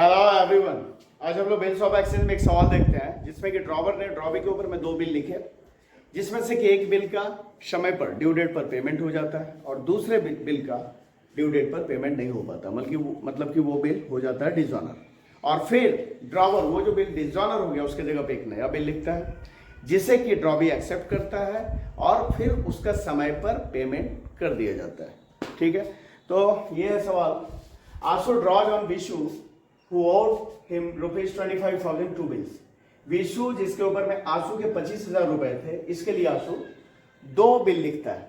Hello everyone. आज हम लोग बिल्स ऑफ एक्सचेंज में एक सवाल देखते हैं जिसमें कि ड्रॉवर ने ड्रॉवी के ऊपर में दो बिल लिखे, जिसमें से कि एक बिल का समय पर ड्यू डेट पर पेमेंट हो जाता है और दूसरे बिल का ड्यू डेट पर पेमेंट नहीं हो पाता, मतलब कि वो बिल हो जाता है डिसऑनर। और फिर ड्रॉवर वो जो बिल डिसऑनर हो गया उसके जगह पे एक नया बिल लिखता है जिसे कि ड्रॉवी एक्सेप्ट करता है और फिर उसका समय पर पेमेंट कर दिया जाता है। ठीक है, तो ये है सवाल। Ashu draws on Vishu who owed him ₹25,000 to bills. Vishu जिसके ऊपर में आशु के 25,000 रुपए थे, इसके लिए आशु दो बिल लिखता है,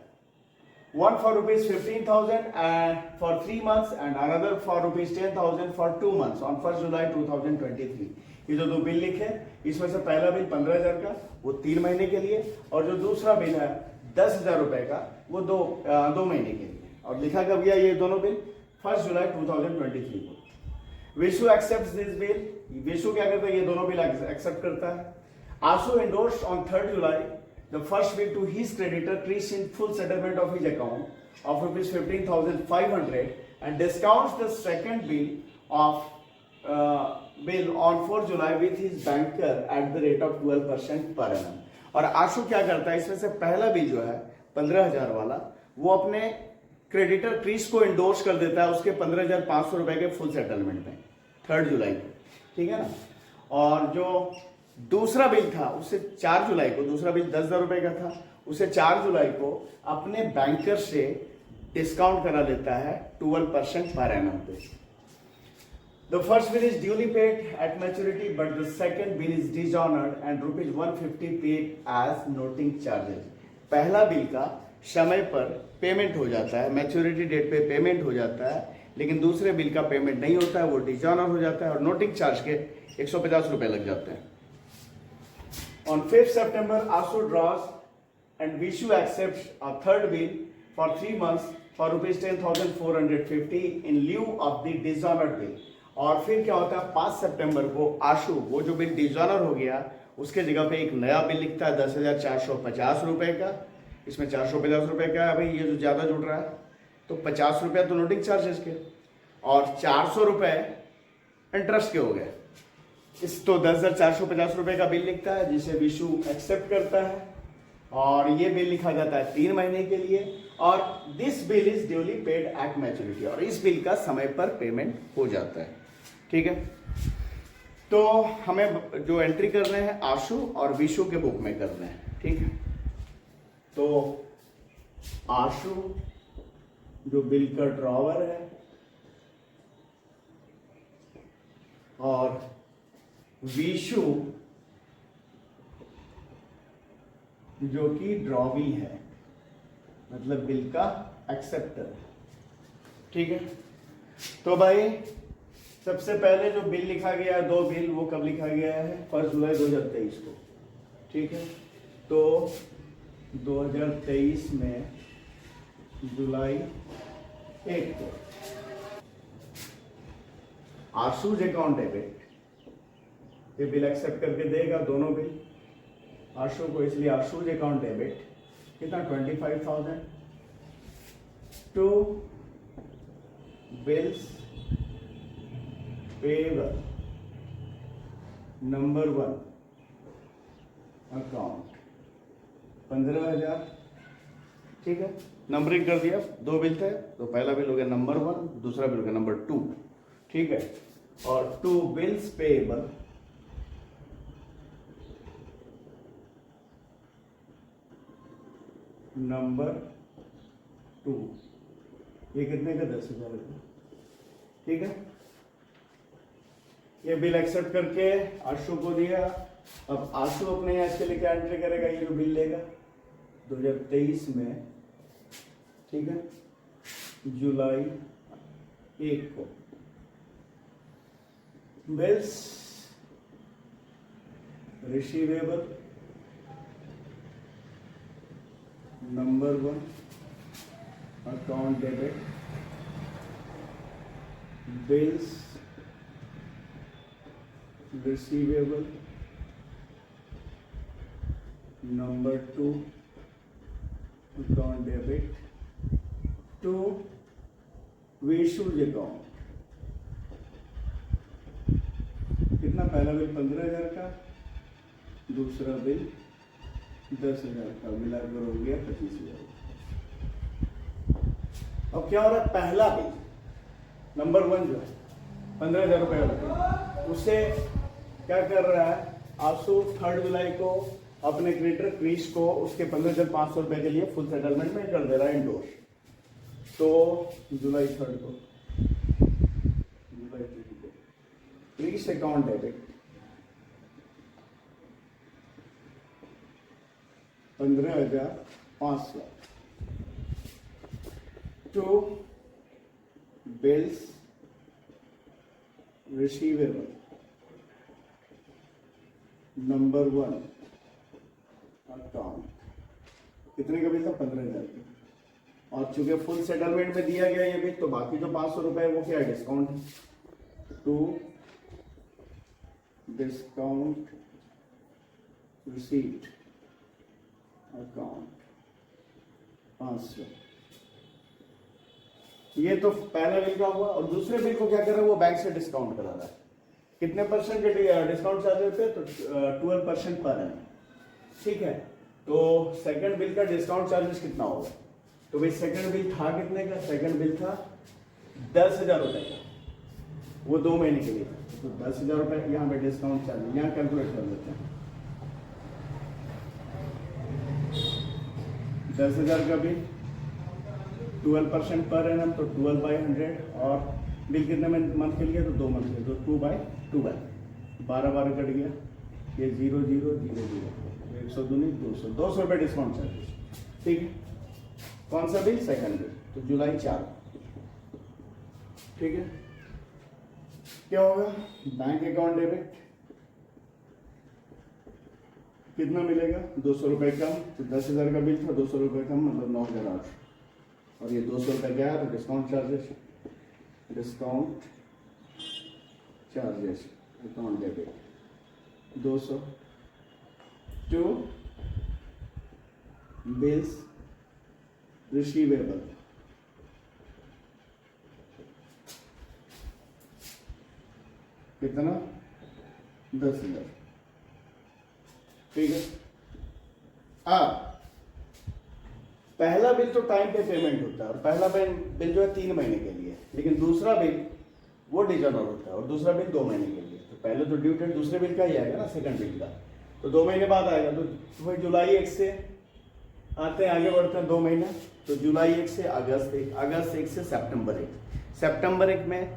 one for ₹15,000 and for 3 months and another for ₹10,000 for 2 months on 1st July 2023। ये जो दो बिल लिखे, इसमें से पहला बिल 15,000 का वो 3 महीने के लिए और जो दूसरा बिल है 10,000 रुपए का वो दो महीने के लिए। और लिखा कब गया ये दोनों बिल? 1st जुलाई 2023 को। Vishu accepts this bill. Vishu क्या करता है? ये दोनों बिल एक्सेप्ट करता है। Ashu endorsed on 3rd July the first bill to his creditor Chris in full settlement of his account of ₹15,500 and discounts the second bill on 4th July with his banker at the rate of 12% per annum। और आशु क्या करता है? इसमें से पहला bill जो है 15,000 वाला वो अपने क्रेडिटर क्रिस को इंडोर्स कर देता है उसके 15,500 रुपए के फुल सेटलमेंट में 3rd जुलाई को। ठीक है ना। और जो दूसरा बिल था उसे 4 जुलाई को, दूसरा बिल 10,000 रुपए का था, उसे 4 जुलाई को अपने बैंकर से डिस्काउंट करा लेता है 12% पर एनम पे। The first bill is duly paid at maturity but the second bill is dishonoured and ₹150 paid as noting charges. पहला बिल का समय पर पेमेंट हो जाता है, मैच्योरिटी डेट पे पेमेंट हो जाता है, लेकिन दूसरे बिल का पेमेंट नहीं होता है, वो डिसऑनर हो जाता है और नोटिंग चार्ज के 150 रुपए लग जाते हैं। On 5th September Ashu draws and Vishu accepts a third bill for 3 months for ₹10,450 in lieu of the dishonoured bill. और फिर क्या होता है? 5 सितंबर को आशु वो जो बिल डिसऑनर हो गया उसके जगह पे एक नया बिल लिखता है 10,450 रुपए का। इसमें 450 रुपए का है भाई, ये जो ज्यादा जुड़ रहा है, तो 50 रुपया तो नोटिंग चार्जेस के और 400 रुपए इंटरेस्ट के हो गए। इस तो 10,450 रुपए का बिल लिखता है जिसे विशु एक्सेप्ट करता है और ये बिल लिखा जाता है 3 महीने के लिए और this bill is duly paid at maturity और इस बिल का समय पर पेमेंट हो जाता है। ठीक है, तो हमें जो एंट्री करने हैं आशु और विशु के बुक में करने हैं। ठीक है, तो आशु जो बिल का ड्रॉवर है और विशु जो कि ड्रॉवी है, मतलब बिल का एक्सेप्टर। ठीक है, तो भाई सबसे पहले जो बिल लिखा गया है, दो बिल, वो कब लिखा गया है? 1 जुलाई 2023 को। ठीक है, तो 2023 में जुलाई 1 को आशुज अकाउंट डेबिट ये बिल एक्सेप्ट करके देगा दोनों बिल आशु को, इसलिए आशुज अकाउंट डेबिट कितना? 25,000 to bills payable number 1 account 15,000। ठीक है, नंबरिंग कर दिया, दो बिल थे, तो पहला बिल हो गया नंबर 1, दूसरा बिल हो गया नंबर 2। ठीक है, और 2 बिल्स पेएबल नंबर 2, ये कितने का? 10,000 रुपये। ठीक है, ये बिल एक्सेप्ट करके आशु को दिया। अब आशु अपने यहाँ इसके लिए क्या एंट्री करेगा? ये जो बिल लेगा 2023 में, ठीक है, जुलाई 1 को bills receivable number 1 account debit bills receivable number 2 account debit to Vishu's account पहला बिल 15,000 का, दूसरा बिल 10,000 का, मिलाकर हो गया 25,000। अब क्या हो रहा है, पहला बिल नंबर 1 जो है 15,000 रुपये वाला, उसे क्या कर रहा है आंसू 3 जुलाई को अपने क्रेडिटर क्रिस को उसके 15,500 रुपए के लिए फुल सेटलमेंट में कर दे रहा है इंडोर। तो जुलाई 3 को Chris account debit 15,500 to bills receivable number 1 account. कितने का बिल था, 15,000 का। और चूंकि फुल सेटलमेंट में दिया गया ये बिल, तो बाकी जो 500 रुपए है वो क्या है, डिस्काउंट है। To discount receipt account 500। ये तो पहला बिल का हुआ। और दूसरे बिल को क्या कर रहा है, वो बैंक से डिस्काउंट करा रहा है। कितने परसेंट के डिस्काउंट चार्ज होते हैं, तो 12% पर है, ठीक है। तो सेकंड बिल का डिस्काउंट चार्जेस कितना होगा, तो भाई सेकंड बिल था कितने का, सेकंड बिल था 10,000 रुपए का, वो 2 महीने के लिए। तो 10,000 रुपए यहाँ पे डिस्काउंट चार्ज यहाँ कैलकुलेट कर लेते हैं। 10,000 का बिल 12% पर एनम, तो 12/100। और बिल कितने मंथ के लिए, तो 2 मंथ के, तो 2/12, 12 कट गया, ये 0 0 0 0, 100 200 200 रुपये डिस्काउंट चार्जेस, ठीक है। कौन सा बिल, सेकंड बिल, तो जुलाई 4, ठीक है। क्या होगा, बैंक अकाउंट डेबिट कितना मिलेगा, 200 रुपये कम। तो 10,000 का बिल था, 200 रुपये कम, मतलब 9,008। और ये 200 रुपये गया, तो discount charges account debit 200 to bills receivable कितना, 10,000, ठीक है। अब पहला बिल तो टाइम पे पेमेंट होता है, और पहला बिल जो है 3 महीने के लिए, लेकिन दूसरा बिल वो डिजर्नर होता है, और दूसरा बिल 2 महीने के लिए। तो पहले तो ड्यू डेट दूसरे बिल का ही आएगा ना, सेकंड बिल का, तो 2 महीने बाद आएगा। तो वही जुलाई 1 से आते हैं, आगे बढ़ते हैं 2 महीने। तो जुलाई 1 से अगस्त 1, अगस्त 1 से सितंबर 1, सितंबर 1 में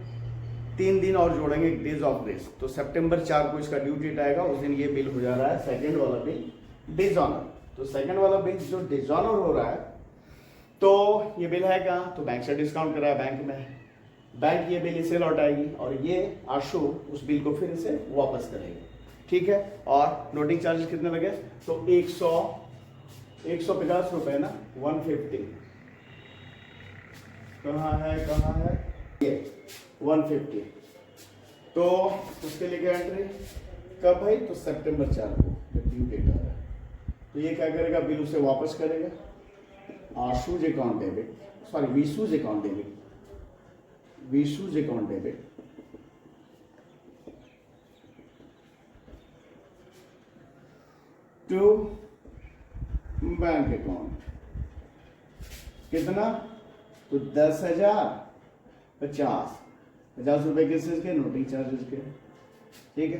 3 दिन और जोड़ेंगे, डेज ऑफ ग्रेस। तो सितंबर 4 को इसका ड्यू डेट आएगा, उस दिन ये बिल हो जा रहा है सेकंड वाला बिल डिजॉनर। तो सेकंड वाला बिल जो डिजॉनर हो रहा है, तो ये बिल है कहाँ, तो बैंक से डिस्काउंट करा है बैंक में, बैंक ये बिल इसे लौटाएगी, और ये आशु उस बिल को फिर इसे वापस करेगी, ठीक है। और नोटिंग चार्जेस कितने लगे, तो 150 रुपए ना, 150 कहाँ है ये 150। तो उसके लिए क्या एंट्री कब भाई, तो सितंबर 4 को ड्यू डेट आ रहा है। तो ये क्या करेगा, बिल उसे वापस करेगा। Ashu's account debit, sorry Vishu's account debit to bank account कितना, तो 10,050 रुपए के नोटिंग चार्जेस के, ठीक है।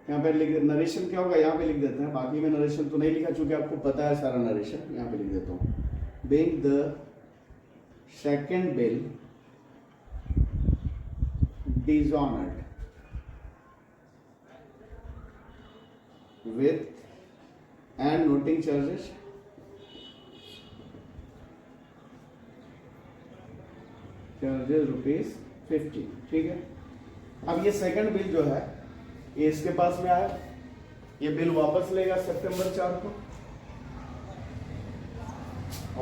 यहाँ पे लिख नरेशन क्या होगा, यहाँ पे लिख देते हैं, बाकी में नरेशन तो नहीं लिखा चूंकि आपको पता है सारा नरेशन, यहाँ पे लिख देता हूँ। Being the second bill dishonored with and noting charges ₹50, ठीक है। अब ये सेकंड बिल जो है ये इसके पास में आया, ये बिल वापस लेगा सितंबर 4 को,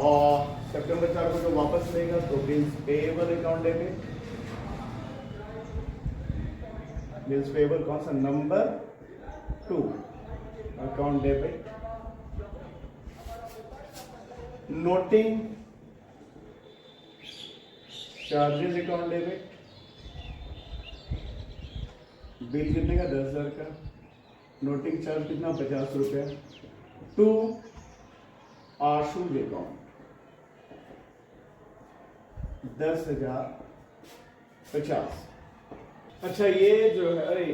और सितंबर 4 को जो वापस लेगा तो bills payable account debit, bills payable कौन सा, number 2 account debit, noting charges account debit, bill कितने का? 10,000 का। नोटिंग चार्ज कितना? 50 रुपया। To Ashu's account 10,050। अच्छा ये जो है, अरे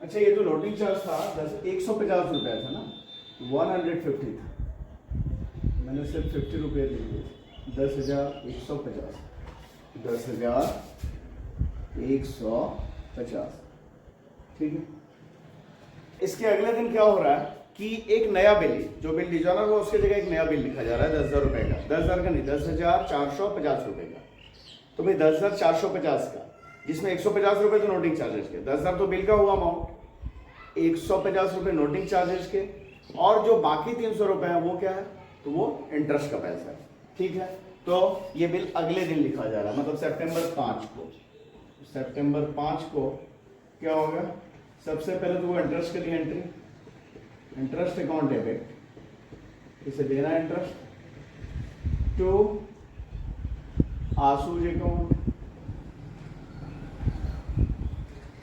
अच्छा ये जो नोटिंग चार्ज था 150 रुपया था ना, 150 था, मैंने सिर्फ 50 रुपये दिए। 10,150, 10,150, ठीक है। इसके अगले दिन क्या हो रहा है कि एक नया बिल, जो बिल डिजॉनर हुआ उसकी जगह एक नया बिल लिखा जा रहा है 10,000 रुपए का। 10,000 का नहीं, 10,450 रुपए का। तो भाई 10,450 का, जिसमें 150 रुपए तो नोटिंग चार्जेस के, 10,000 तो बिल का हुआ अमाउंट, 150 रुपए नोटिंग चार्जेस के, और जो बाकी 300 रुपए है वो क्या है? तो वो इंटरेस्ट का पैसा है, ठीक है। तो ये बिल अगले दिन लिखा जा रहा है, मतलब सितंबर 5 को। सितंबर 5 को क्या होगा? सबसे पहले तो वो इंटरेस्ट के लिए एंट्री, इंटरेस्ट अकाउंट डेबिट, इसे देना इंटरेस्ट टू आशुज अकाउंट,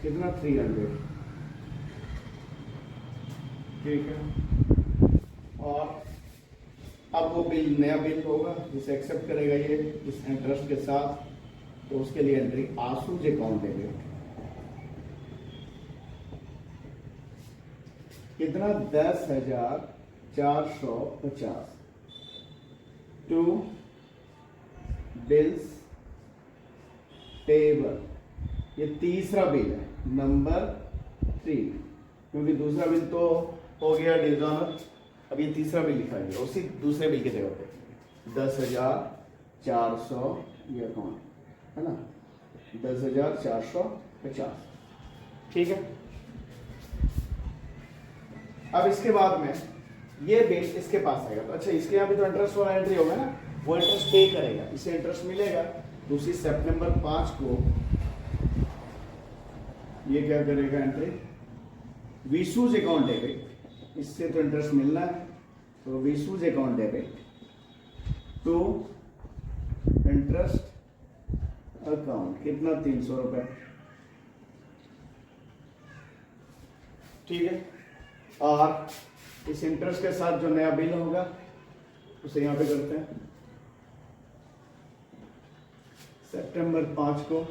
कितना? 300, ठीक है। और अब वो बिल, नया बिल होगा जिसे एक्सेप्ट करेगा ये इस इंटरेस्ट के साथ, तो उसके लिए एंट्री आशुज अकाउंट डेबिट, कितना? 10,450 टू बिल्स पेबल। ये तीसरा बिल है, नंबर 3, क्योंकि दूसरा बिल तो हो गया डिजॉनर, अब ये तीसरा बिल लिखा गया उसी दूसरे बिल की जगह पे। 10,400 ये अकाउंट है ना, 10,450, ठीक है। अब इसके बाद में ये बिल इसके पास आएगा, तो अच्छा इसके यहाँ भी तो इंटरेस्ट वाला एंट्री होगा ना, वो इंटरेस्ट पे करेगा, इसे इंटरेस्ट मिलेगा। तो उसी सितंबर 5 को ये क्या करेगा? एंट्री विसूज अकाउंट डेबिट, इससे तो इंटरेस्ट मिलना है, तो Vishu's account debit to interest account, कितना? 300 रुपए, ठीक है। और इस इंटरेस्ट के साथ जो नया बिल होगा उसे यहां पे करते हैं। सितंबर 5 को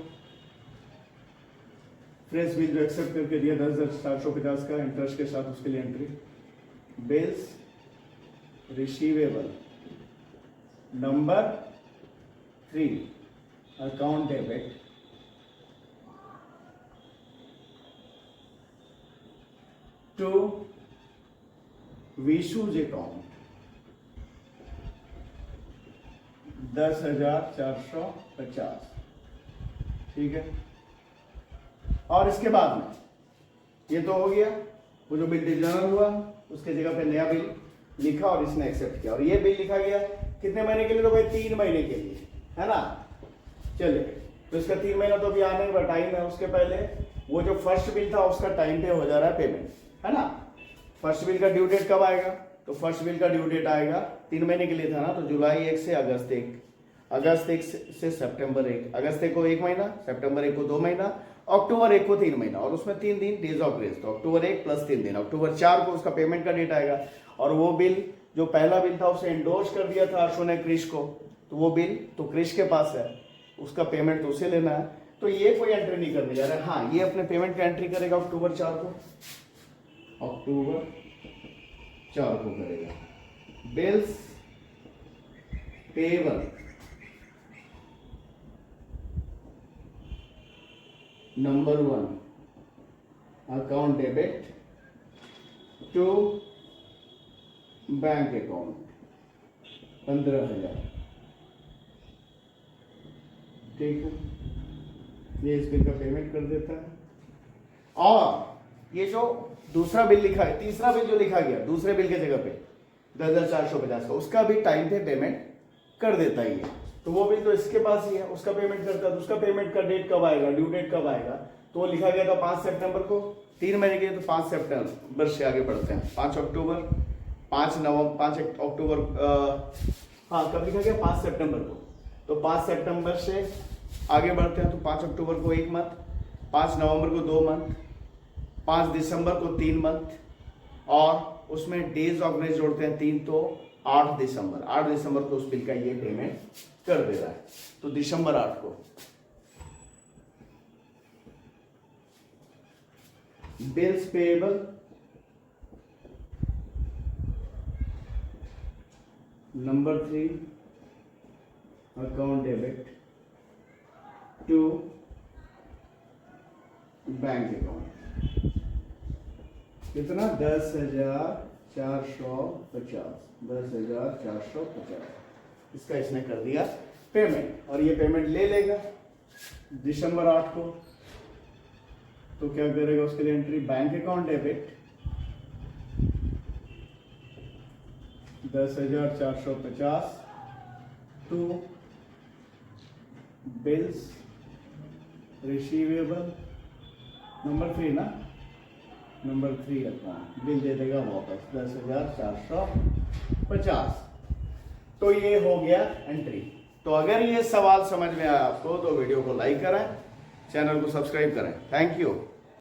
फ्रेश बिल जो एक्सेप्ट करके दिया 10,450 का इंटरेस्ट के साथ, उसके लिए entry bills receivable number 3 account debit to Vishu's account 10,450, ठीक है। और इसके बाद में ये तो हो गया, वो जो बिल डिजॉनर हुआ उसके जगह पे नया बिल लिखा और इसने एक्सेप्ट किया, और ये बिल लिखा गया कितने महीने के लिए? तो भाई 3 महीने के लिए, है ना। चलिए, तो इसका 3 महीना तो अभी आने का टाइम है, उसके पहले वो जो फर्स्ट बिल था उसका टाइम पे हो जा रहा है पेमेंट, है ना। फर्स्ट बिल का ड्यू डेट कब आएगा? तो फर्स्ट बिल का ड्यू डेट आएगा 3 महीने के लिए था ना, तो जुलाई 1 से अगस्त 1, अगस्त 1 से सितंबर 1, अगस्त 1 को 1 महीना, सितंबर 1 को 2 महीना, अक्टूबर 1 को 3 महीना, और उसमें 3 दिन डेज ऑफ ग्रेस, तो अक्टूबर 1 प्लस 3 दिन, अक्टूबर 4 को उसका पेमेंट का डेट आएगा। और वो बिल जो पहला बिल था उसे इंडोर्स कर दिया था आशु ने क्रिश को, तो वो बिल तो क्रिश के पास है, उसका पेमेंट तो उसे लेना है, तो ये कोई एंट्री नहीं करने जा रहा है। हाँ, ये अपने पेमेंट का एंट्री करेगा अक्टूबर 4 को, अक्टूबर 4 को करेगा। Bills payable number 1 account debit to bank account 15,000, ठीक है। ये इस बिल का पेमेंट कर देता है, और ये जो दूसरा बिल लिखा है, तीसरा बिल जो लिखा गया दूसरे बिल के जगह पे 10,450 का, उसका भी टाइम पे पेमेंट कर देता है ये। तो वो बिल तो इसके पास ही है, उसका पेमेंट करता है, तो उसका पेमेंट का डेट कब आएगा, ड्यू डेट कब आएगा? तो वो लिखा गया था 5 सितंबर को, 3 महीने के, तो 5 सितंबर से आगे बढ़ते हैं, 5 अक्टूबर, 5 अक्टूबर, हाँ कब लिखा गया? 5 सितंबर को, तो 5 सितंबर से आगे बढ़ते हैं, तो 5 अक्टूबर को 1 मंथ, 5 नवंबर को 2 मंथ, 5 दिसंबर को 3 मंथ और उसमें डेज ऑफ ग्रेस जोड़ते हैं 3 तो 8 दिसंबर को उस बिल का ये पेमेंट कर दे रहा है। तो दिसंबर 8 को bills payable number 3 account debit to bank account कितना 10,450 इसका इसने कर दिया पेमेंट और ये पेमेंट ले लेगा दिसंबर 8 को। तो क्या करेगा उसके लिए entry bank account debit 10,450 to bills receivable number 3 ना, नंबर 3 अकाउंट बिल दे देगा वापस 10,450। तो ये हो गया एंट्री। तो अगर ये सवाल समझ में आया आपको तो वीडियो को लाइक करें, चैनल को सब्सक्राइब करें। Thank you.